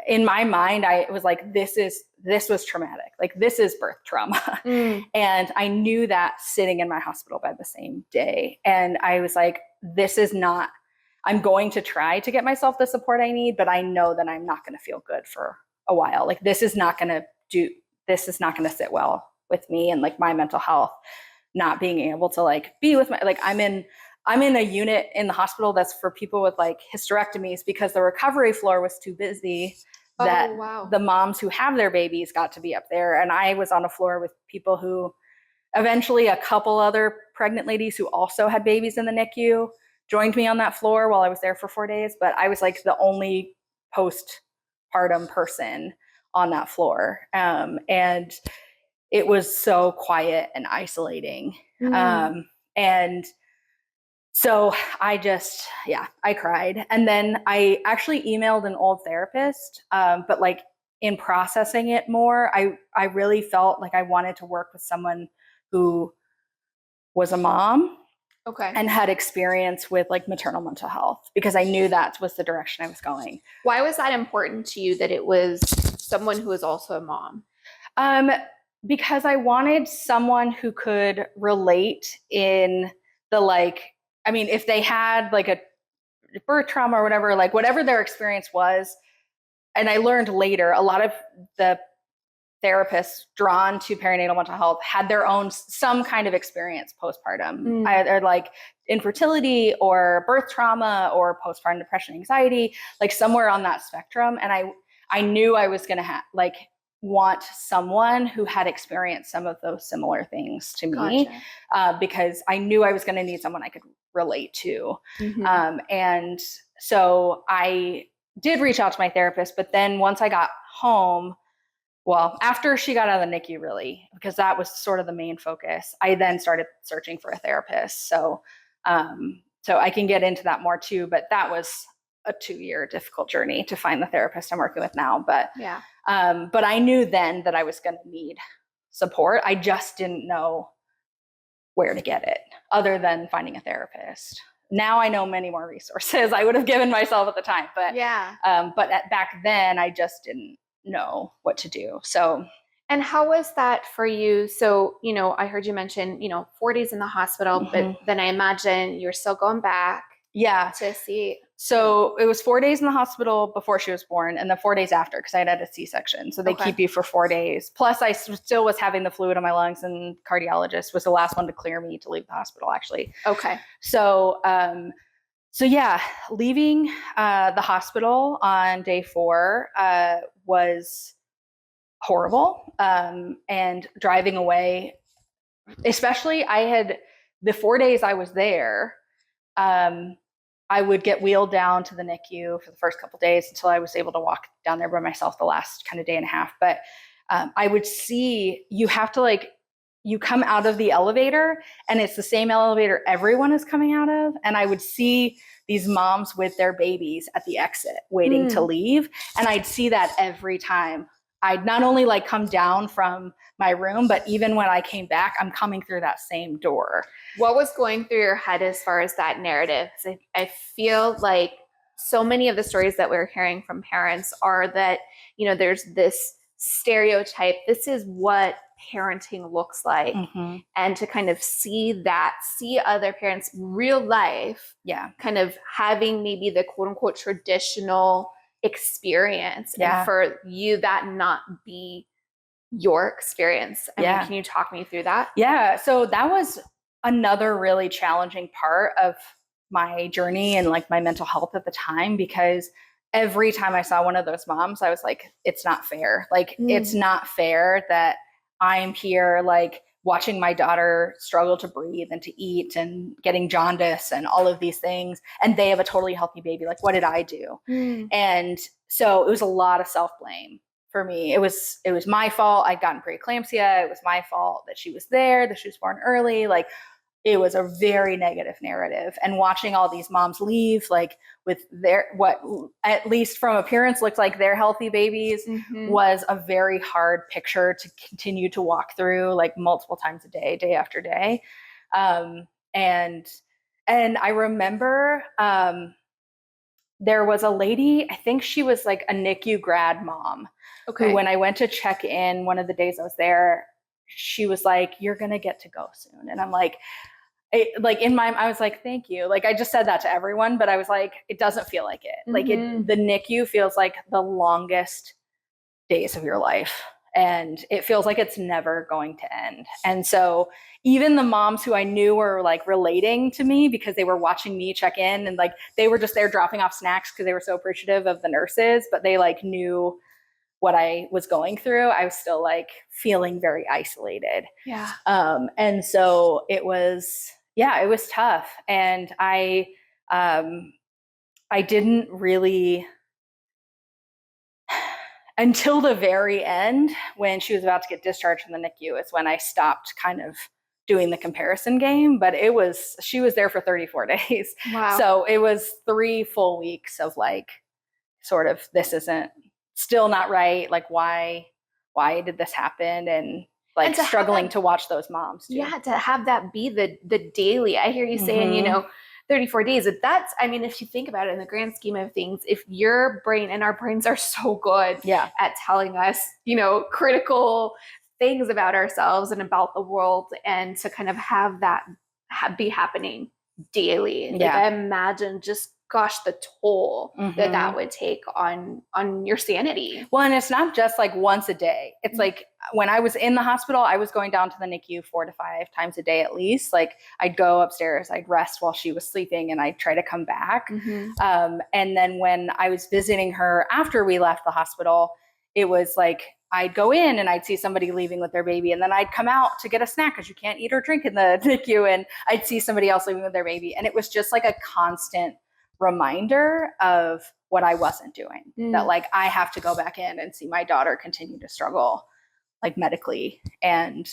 in my mind, I was like, this was traumatic. Like, this is birth trauma. And I knew that sitting in my hospital bed the same day. And I was like, this is not, I'm going to try to get myself the support I need, but I know that I'm not going to feel good for a while. Like, this is not going to sit well with me and like my mental health, not being able to like be with my, like, I'm in a unit in the hospital that's for people with like hysterectomies because the recovery floor was too busy that the moms who have their babies got to be up there. And I was on a floor with people who eventually a couple other pregnant ladies who also had babies in the NICU joined me on that floor while I was there for 4 days. But I was like the only postpartum person on that floor. And it was so quiet and isolating. And so I cried. And then I actually emailed an old therapist, but like in processing it more, I really felt like I wanted to work with someone who was a mom and had experience with like maternal mental health, because I knew that was the direction I was going. Why was that important to you that it was someone who was also a mom? Because I wanted someone who could relate in the like, I mean, if they had like a birth trauma or whatever, like whatever their experience was. And I learned later, a lot of the therapists drawn to perinatal mental health had their own, some kind of experience postpartum, either like infertility or birth trauma or postpartum depression, anxiety, like somewhere on that spectrum. And I knew I was going to want someone who had experienced some of those similar things to me, because I knew I was going to need someone I could relate to. And so I did reach out to my therapist, but then once I got home, well, after she got out of the NICU, really, because that was sort of the main focus, I then started searching for a therapist. So I can get into that more too, but that was a 2-year difficult journey to find the therapist I'm working with now. But but I knew then that I was going to need support. I just didn't know where to get it other than finding a therapist. Now I know many more resources I would have given myself at the time, but back then I just didn't know what to do. So, and how was that for you? So, you know, I heard you mention, 4 days in the hospital, but then I imagine you're still going back. To see. So it was 4 days in the hospital before she was born, and then 4 days after, because I had a C-section. So they keep you for 4 days. Plus, I still was having the fluid in my lungs, and cardiologist was the last one to clear me to leave the hospital, actually. So, leaving the hospital on day 4 was horrible. And driving away, especially the 4 days I was there, I would get wheeled down to the NICU for the first couple of days until I was able to walk down there by myself the last kind of day and a half. But I would see, you have to like you come out of the elevator and it's the same elevator everyone is coming out of. And I would see these moms with their babies at the exit waiting to leave. And I'd see that every time. I'd not only like come down from my room, but even when I came back, I'm coming through that same door. What was going through your head as far as that narrative? I feel like so many of the stories that we're hearing from parents are that, you know, there's this stereotype. This is what parenting looks like. And to kind of see other parents real life, kind of having maybe the quote unquote traditional experience, and for you that not be your experience. I mean, can you talk me through that? Yeah. So that was another really challenging part of my journey and like my mental health at the time, because every time I saw one of those moms, I was like, it's not fair. Like, it's not fair that I'm here, like watching my daughter struggle to breathe and to eat and getting jaundice and all of these things. And they have a totally healthy baby. Like, what did I do? And so it was a lot of self-blame for me. It was my fault. I'd gotten pre-eclampsia. It was my fault that she was there, that she was born early. Like, it was a very negative narrative. And watching all these moms leave, like with their, what at least from appearance looked like their healthy babies, was a very hard picture to continue to walk through, like multiple times a day, day after day. And I remember there was a lady, I think she was like a NICU grad mom, who, when I went to check in one of the days I was there, she was like, "You're going to get to go soon." And I'm like, I was like, "Thank you." Like, I just said that to everyone, but I was like, it doesn't feel like it. Like, the NICU feels like the longest days of your life. And it feels like it's never going to end. And so even the moms who I knew were like relating to me because they were watching me check in, and like they were just there dropping off snacks because they were so appreciative of the nurses, but they like knew what I was going through, I was still like feeling very isolated. And so it was tough. And I didn't really, until the very end, when she was about to get discharged from the NICU, is when I stopped kind of doing the comparison game. But she was there for 34 days. Wow. So it was 3 full weeks of like, sort of, this isn't, still not right. Like, why did this happen? And like struggling to watch those moms too. Yeah, to have that be the daily. I hear you saying, you know, 34 days. That's, I mean, if you think about it in the grand scheme of things, if your brain, and our brains are so good at telling us, you know, critical things about ourselves and about the world, and to kind of have that be happening daily. Like, I imagine just, gosh, the toll that would take on your sanity. Well, and it's not just like once a day. It's like when I was in the hospital, I was going down to the NICU 4 to 5 times a day at least. Like, I'd go upstairs, I'd rest while she was sleeping, and I'd try to come back. And then when I was visiting her after we left the hospital, it was like I'd go in and I'd see somebody leaving with their baby, and then I'd come out to get a snack because you can't eat or drink in the NICU, and I'd see somebody else leaving with their baby. And it was just like a constant reminder of what I wasn't doing, that like I have to go back in and see my daughter continue to struggle like medically, and,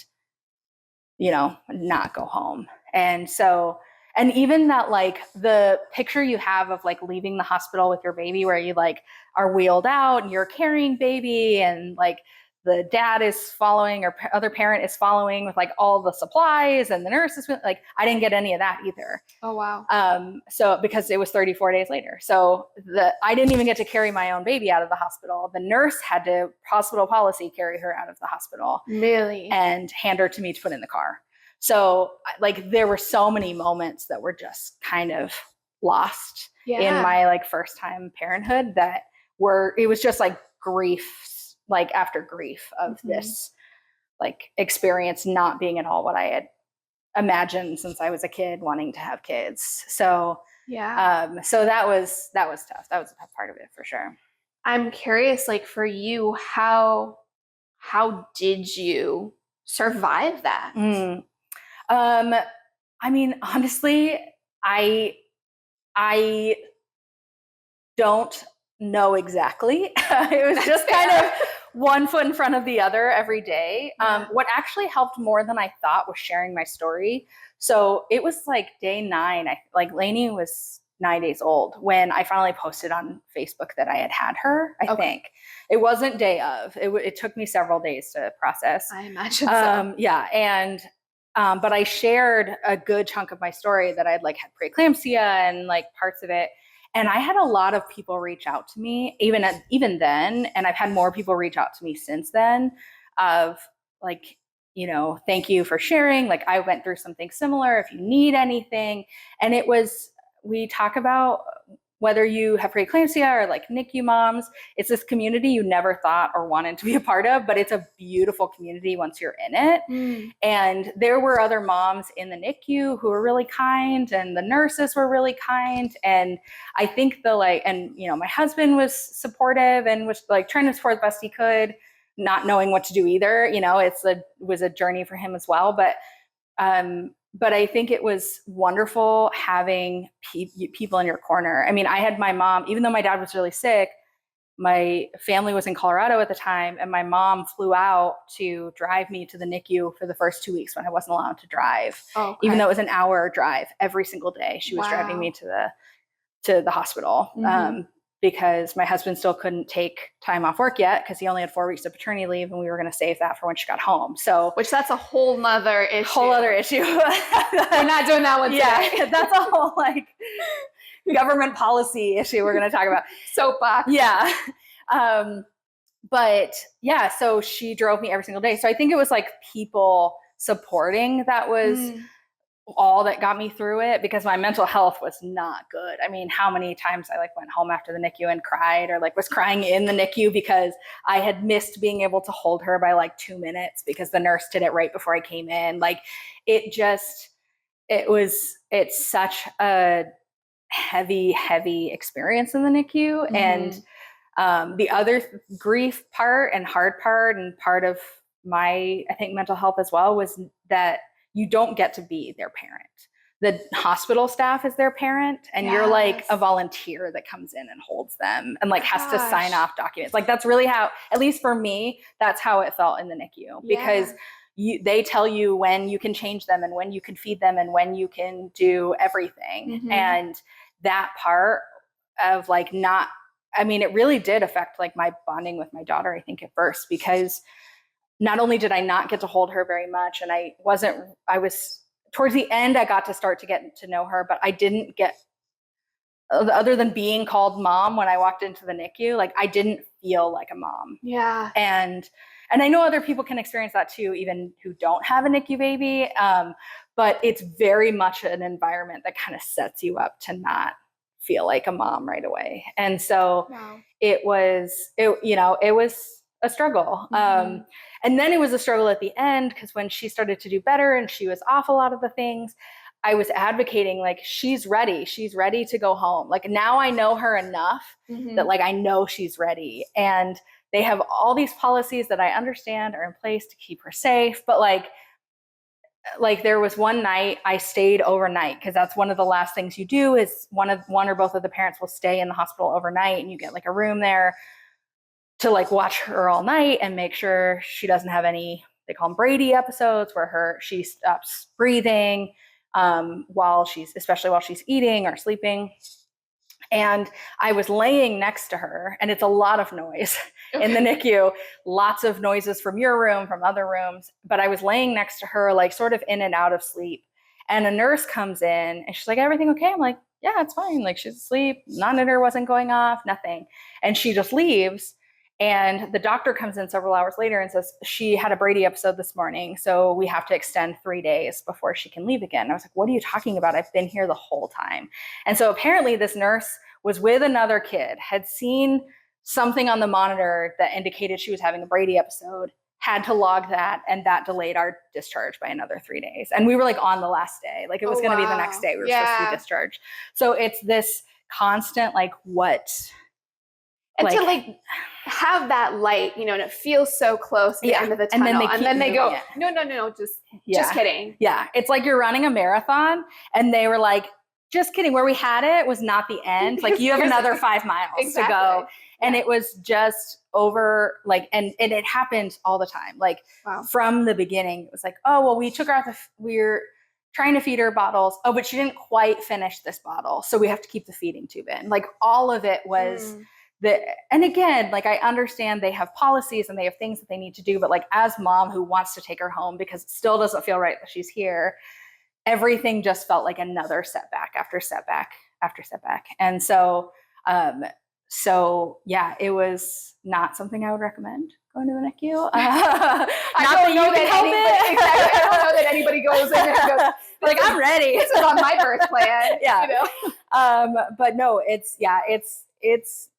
you know, not go home. And so, and even that, like the picture you have of like leaving the hospital with your baby, where you like are wheeled out and you're carrying baby, and like the dad is following, or other parent is following with like all the supplies, and the nurses, like I didn't get any of that either. Oh, wow. So because it was 34 days later. So I didn't even get to carry my own baby out of the hospital. The nurse had to, hospital policy, carry her out of the hospital. Really? And hand her to me to put in the car. So like there were so many moments that were just kind of lost in my like first time parenthood, that it was just like grief, like after grief of this like experience not being at all what I had imagined since I was a kid wanting to have kids. So so that was tough. That was a tough part of it for sure. I'm curious, like for you, how did you survive that? I mean, honestly, I don't know exactly. It was just kind of one foot in front of the other every day. Yeah. What actually helped more than I thought was sharing my story. So it was like day 9. Like Lainey was 9 days old when I finally posted on Facebook that I had her. I think it wasn't day of. It took me several days to process. I imagine so. Yeah, and but I shared a good chunk of my story that I'd like had preeclampsia and like parts of it. And I had a lot of people reach out to me even then, and I've had more people reach out to me since then of like, you know, thank you for sharing. Like I went through something similar. If you need anything, and we talk about whether you have preeclampsia or like NICU moms, it's this community you never thought or wanted to be a part of, but it's a beautiful community once you're in it. And there were other moms in the NICU who were really kind, and the nurses were really kind. And I think and you know, my husband was supportive and was like trying to support the best he could, not knowing what to do either. You know, it was a journey for him as well. But I think it was wonderful having people in your corner. I mean, I had my mom, even though my dad was really sick, my family was in Colorado at the time, and my mom flew out to drive me to the NICU for the first 2 weeks when I wasn't allowed to drive. Even though it was an hour drive every single day, she was driving me to the hospital. Because my husband still couldn't take time off work yet because he only had 4 weeks of paternity leave, and we were going to save that for when she got home. So, which that's a whole nother issue. We're not doing that one today. Yeah, that's a whole like government policy issue we're going to talk about. Soapbox. Yeah. But yeah, so she drove me every single day. So I think it was like people supporting that was all that got me through it, because my mental health was not good. I mean, how many times I like went home after the NICU and cried, or like was crying in the NICU because I had missed being able to hold her by like 2 minutes because the nurse did it right before I came in. Like it's such a heavy experience in the NICU. And the other grief part and hard part, and part of my, I think, mental health as well, was that you don't get to be their parent. The hospital staff is their parent, and you're like a volunteer that comes in and holds them and like has to sign off documents. Like that's really how, at least for me, that's how it felt in the NICU, because they tell you when you can change them and when you can feed them and when you can do everything. And that part of like it really did affect like my bonding with my daughter, I think, at first, because not only did I not get to hold her very much, and I was towards the end, I got to start to get to know her, but I didn't get, other than being called mom when I walked into the NICU, like I didn't feel like a mom. Yeah. And I know other people can experience that too, even who don't have a NICU baby. But it's very much an environment that kind of sets you up to not feel like a mom right away. And so it was a struggle. And then it was a struggle at the end, because when she started to do better and she was off a lot of the things, I was advocating like, she's ready to go home. Like now I know her enough that like I know she's ready. And they have all these policies that I understand are in place to keep her safe. But like there was one night I stayed overnight, because that's one of the last things you do, is one or both of the parents will stay in the hospital overnight, and you get like a room there to like watch her all night and make sure she doesn't have any, they call them Brady episodes, where she stops breathing especially while she's eating or sleeping. And I was laying next to her, and it's a lot of noise in the NICU, lots of noises from your room, from other rooms. But I was laying next to her, like sort of in and out of sleep. And a nurse comes in and she's like, everything okay? I'm like, yeah, it's fine. Like she's asleep. Monitor wasn't going off, nothing. And she just leaves. And the doctor comes in several hours later and says, she had a Brady episode this morning, so we have to extend 3 days before she can leave again. And I was like, what are you talking about? I've been here the whole time. And so apparently this nurse was with another kid, had seen something on the monitor that indicated she was having a Brady episode, had to log that, and that delayed our discharge by another 3 days. And we were like on the last day, like it was going to be the next day we were supposed to be discharged. So it's this constant, like and to like have that light, and it feels so close at the end of the tunnel. And then they go, no, just kidding. Yeah. It's like you're running a marathon, and they were like, just kidding. Where we had it was not the end. Like you have another 5 miles to go. And it was just over like, and it happened all the time. Like from the beginning, it was like, oh, well, we took her out we're trying to feed her bottles. Oh, but she didn't quite finish this bottle. So we have to keep the feeding tube in. Like all of it was and again, like I understand they have policies and they have things that they need to do, but like as mom who wants to take her home because it still doesn't feel right that she's here, everything just felt like another setback after setback after setback. And so, yeah, it was not something I would recommend going to the NICU. I don't know that anybody goes in and goes, like, I'm ready. This is on my birth plan. Yeah. You know? But no, it's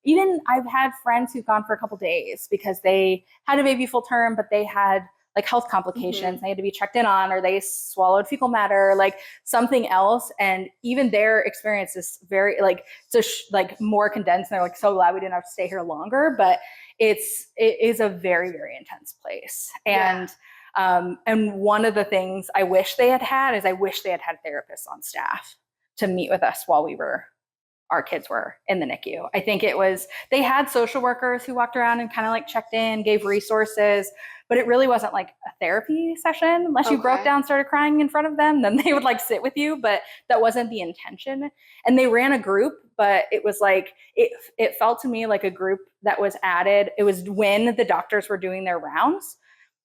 even I've had friends who've gone for a couple days because they had a baby full term, but they had like health complications they had to be checked in on, or they swallowed fecal matter, like something else. And even their experience is very like, like more condensed. And they're like, so glad we didn't have to stay here longer, but it is a very, very intense place. And, and one of the things I wish they had had therapists on staff to meet with us while our kids were in the NICU. I think they had social workers who walked around and kind of like checked in, gave resources, but it really wasn't like a therapy session unless you broke down, started crying in front of them, then they would like sit with you, but that wasn't the intention. And they ran a group, but it was like, it felt to me like a group that was added. It was when the doctors were doing their rounds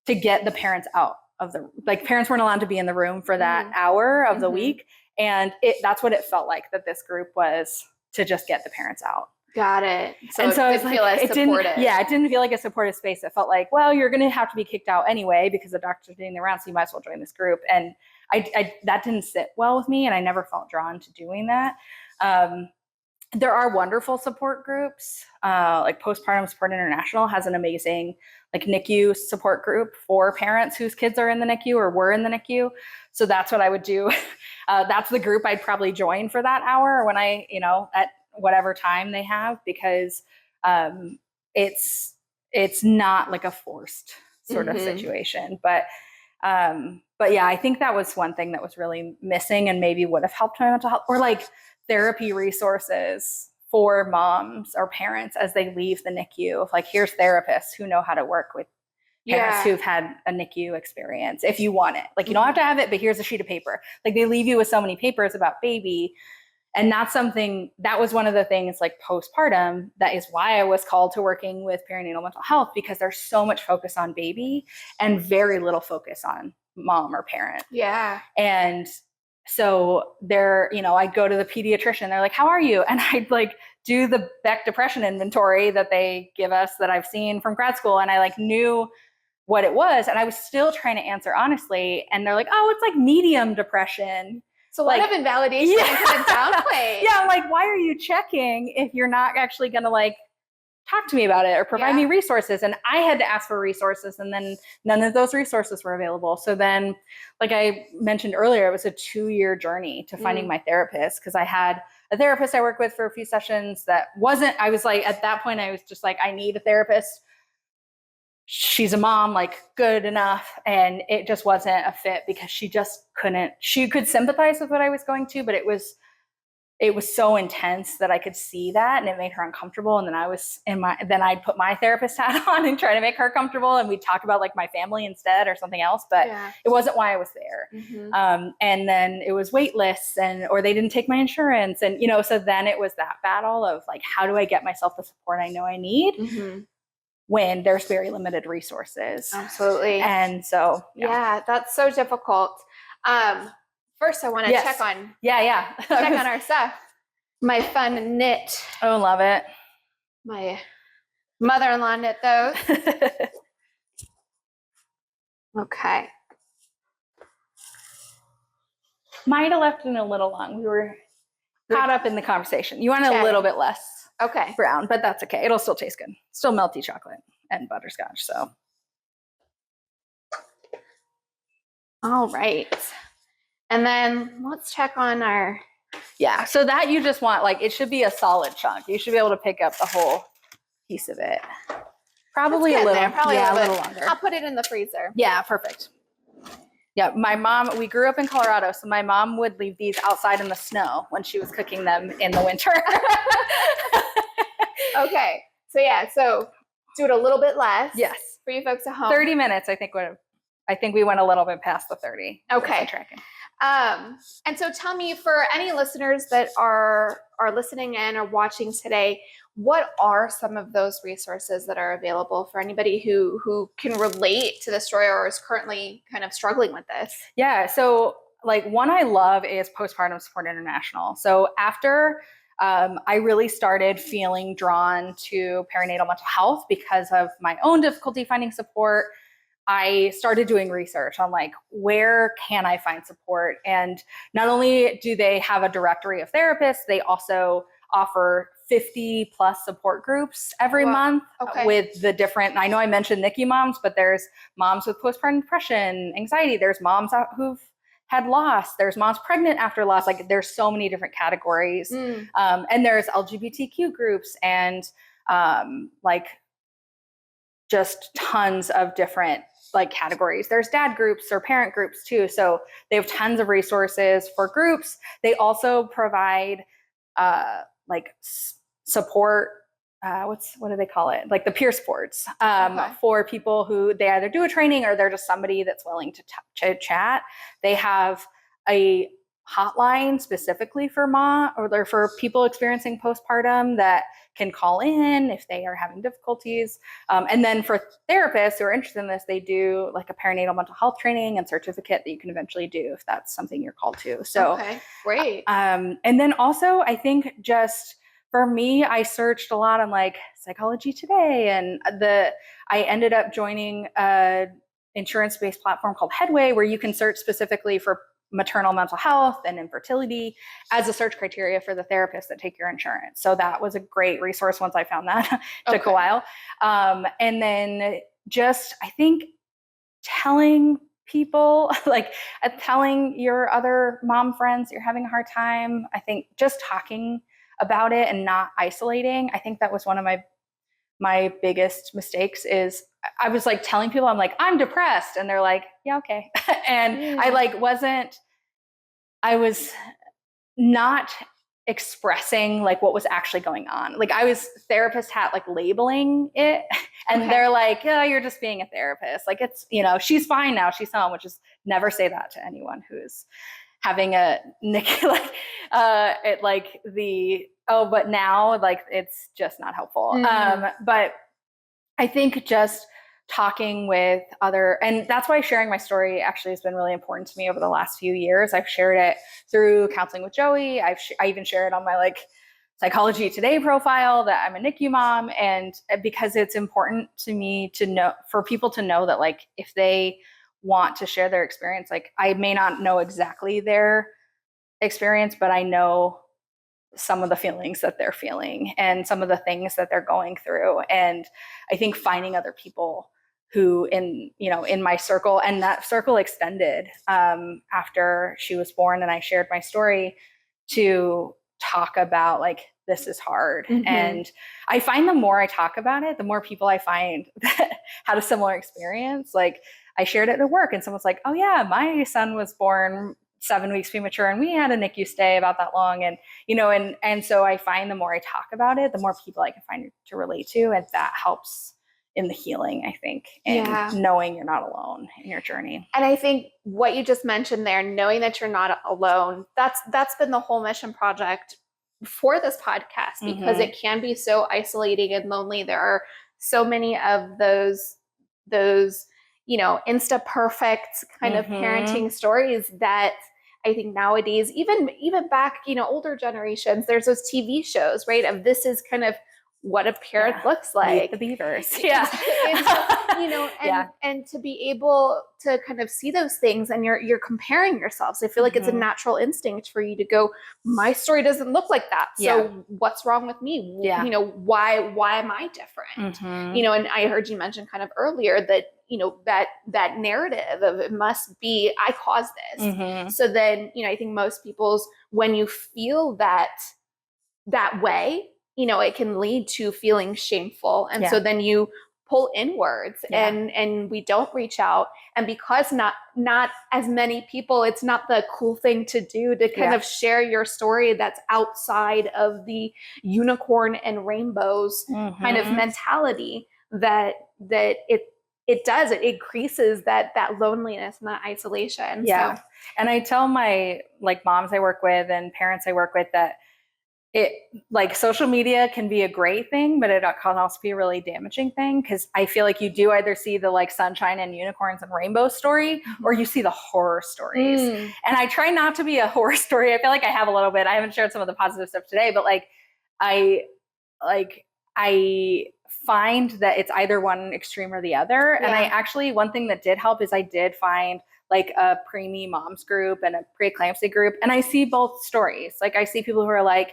to get the parents out of like parents weren't allowed to be in the room for that hour of the week. And that's what it felt like, that this group was to just get the parents out. Got it. So and so it didn't feel as supportive. It didn't feel like a supportive space. It felt like, well, you're going to have to be kicked out anyway because the doctors are doing the rounds, so you might as well join this group. And I that didn't sit well with me, and I never felt drawn to doing that. There are wonderful support groups, like Postpartum Support International has an amazing like NICU support group for parents whose kids are in the NICU or were in the NICU. So that's what I would do. That's the group I'd probably join for that hour when at whatever time they have, because it's not like a forced sort of situation. But yeah, I think that was one thing that was really missing and maybe would have helped my mental health, or like therapy resources for moms or parents as they leave the NICU. Like, here's therapists who know how to work with parents who've had a NICU experience if you want it. Like, you don't have to have it, but here's a sheet of paper. Like, they leave you with so many papers about baby. And that's something that was one of the things like postpartum. That is why I was called to working with perinatal mental health, because there's so much focus on baby and very little focus on mom or parent. Yeah. And so I'd go to the pediatrician. They're like, how are you? And I'd like do the Beck depression inventory that they give us that I've seen from grad school. And I like knew what it was. And I was still trying to answer honestly. And they're like, oh, it's like medium depression. So like, a lot of invalidation and kind of downplay. Yeah, I'm like, why are you checking if you're not actually going to like talk to me about it or provide me resources? And I had to ask for resources, and then none of those resources were available. So then, like I mentioned earlier, it was a 2-year journey to finding my therapist, because I had a therapist I worked with for a few sessions that wasn't, I was like, at that point, I was just like, I need a therapist. She's a mom, like good enough. And it just wasn't a fit because she could sympathize with what I was going to, but it was so intense that I could see that, and it made her uncomfortable. And then then I'd put my therapist hat on and try to make her comfortable. And we'd talk about like my family instead or something else, but it wasn't why I was there. And then it was wait lists or they didn't take my insurance. And, so then it was that battle of like, how do I get myself the support I know I need when there's very limited resources? Absolutely. And so, that's so difficult. First, I want to check on check on our stuff. My fun knit. Oh, love it. My mother-in-law knit those. Okay. Might have left it a little long. We were caught up in the conversation. You want a little bit less brown, but that's okay. It'll still taste good. Still melty chocolate and butterscotch. So. All right. And then let's check on our. Yeah. So that you just want, like, it should be a solid chunk. You should be able to pick up the whole piece of it. Probably a little longer. I'll put it in the freezer. Yeah. Perfect. Yeah. My mom, we grew up in Colorado, so my mom would leave these outside in the snow when she was cooking them in the winter. Okay. So do it a little bit less. Yes. For you folks at home. 30 minutes, I think we went a little bit past the 30. Okay. And so tell me, for any listeners that are listening in or watching today, what are some of those resources that are available for anybody who can relate to this story or is currently kind of struggling with this? Yeah. So like one I love is Postpartum Support International. So after I really started feeling drawn to perinatal mental health because of my own difficulty finding support, I started doing research on like, where can I find support? And not only do they have a directory of therapists, they also offer 50 plus support groups every month with the different, I know I mentioned NICU moms, but there's moms with postpartum depression, anxiety. There's moms who've had loss. There's moms pregnant after loss. Like there's so many different categories. And there's LGBTQ groups and like just tons of different like categories. There's dad groups or parent groups too. So they have tons of resources for groups. They also provide like support. What do they call it? Like the peer sports for people who they either do a training or they're just somebody that's willing to chat. They have a hotline specifically for mom or for people experiencing postpartum that can call in if they are having difficulties. And then for therapists who are interested in this, they do like a perinatal mental health training and certificate that you can eventually do if that's something you're called to. So, great. And then also I think just for me, I searched a lot on like Psychology Today, and I ended up joining a insurance-based platform called Headway, where you can search specifically for maternal mental health and infertility as a search criteria for the therapists that take your insurance. So that was a great resource once I found that. Took a while. And then just, I think, telling people, like telling your other mom friends you're having a hard time. I think just talking about it and not isolating. I think that was one of my biggest mistakes is I was like telling people, I'm like, I'm depressed. And they're like, yeah, okay. And I was not expressing like what was actually going on. Like I was therapist hat, like labeling it. And they're like, oh, you're just being a therapist. Like it's, she's fine now. She's home, which is never say that to anyone who's having a but now like it's just not helpful. But I think just talking with and that's why sharing my story actually has been really important to me over the last few years. I've shared it through Counseling with Joey. I even share it on my like Psychology Today profile that I'm a NICU mom, and because it's important to me to know, for people to know that like if they want to share their experience, like I may not know exactly their experience, but I know some of the feelings that they're feeling and some of the things that they're going through. And I think finding other people who in my circle, and that circle extended after she was born and I shared my story, to talk about like, this is hard. And I find the more I talk about it, the more people I find that had a similar experience. Like I shared it at work and someone's like, oh yeah, my son was born 7 weeks premature and we had a NICU stay about that long. And, and so I find the more I talk about it, the more people I can find to relate to. And that helps in the healing, I think, and knowing you're not alone in your journey. And I think what you just mentioned there, knowing that you're not alone, that's been the whole mission project for this podcast, because it can be so isolating and lonely. There are so many of those insta perfect kind of parenting stories that I think nowadays, even back, older generations, there's those TV shows, right? Of this is kind of what a parent looks like. Meet the Beavers. And to be able to kind of see those things, and you're comparing yourselves. I feel like it's a natural instinct for you to go, my story doesn't look like that. So what's wrong with me? Why am I different? And I heard you mention kind of earlier that, that narrative of it must be, I caused this. So then, I think most people's, when you feel that way, it can lead to feeling shameful. And so then you pull inwards and we don't reach out. And because not as many people, it's not the cool thing to do to kind of share your story that's outside of the unicorn and rainbows kind of mentality that it increases that loneliness and that isolation. Yeah. So. And I tell my like moms I work with and parents I work with that it like social media can be a great thing, but it can also be a really damaging thing, because I feel like you do either see the like sunshine and unicorns and rainbow story, or you see the horror stories. And I try not to be a horror story. I feel like I have a little bit. I haven't shared some of the positive stuff today, but like I find that it's either one extreme or the other. And I actually, one thing that did help is I did find like a preemie moms group and a pre-eclampsia group, and I see both stories. Like I see people who are like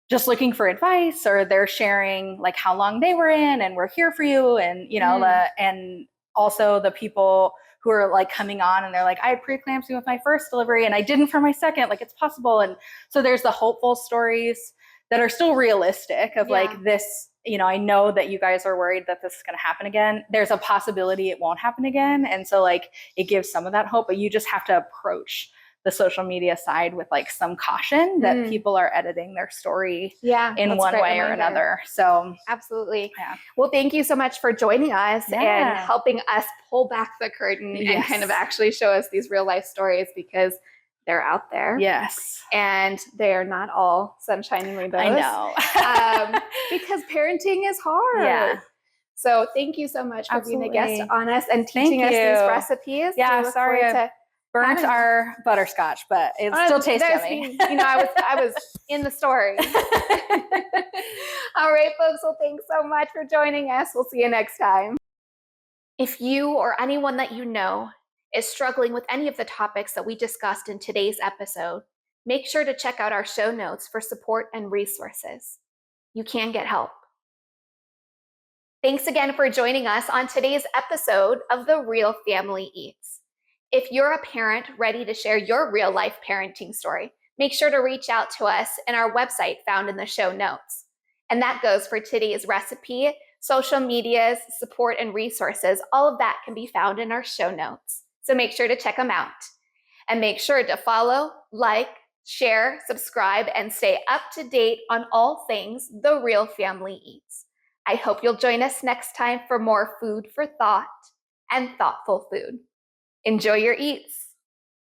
just looking for advice, or they're sharing like how long they were in and we're here for you, and you know and also the people who are like coming on and they're like, I had preeclampsia with my first delivery and I didn't for my second, like it's possible. And so there's the hopeful stories that are still realistic of like this, you know, I know that you guys are worried that this is going to happen again. There's a possibility it won't happen again. And so like it gives some of that hope, but you just have to approach the social media side with like some caution that people are editing their story in one way or another. So absolutely. Well, thank you so much for joining us and helping us pull back the curtain and kind of actually show us these real life stories, because they're out there. Yes. And they're not all sunshine and rainbows. I know. Because parenting is hard. Yeah. So thank you so much for being a guest on us and teaching us these recipes. Yeah, sorry I burnt our butterscotch, but it still tastes yummy. You know, I was in the story. All right, folks. Well, thanks so much for joining us. We'll see you next time. If you or anyone that you know is struggling with any of the topics that we discussed in today's episode, make sure to check out our show notes for support and resources. You can get help. Thanks again for joining us on today's episode of The Real Family Eats. If you're a parent ready to share your real life parenting story, make sure to reach out to us in our website found in the show notes. And that goes for today's recipe, social medias, support, and resources. All of that can be found in our show notes. So make sure to check them out. And make sure to follow, like, share, subscribe, and stay up to date on all things The Real Family Eats. I hope you'll join us next time for more food for thought and thoughtful food. Enjoy your eats.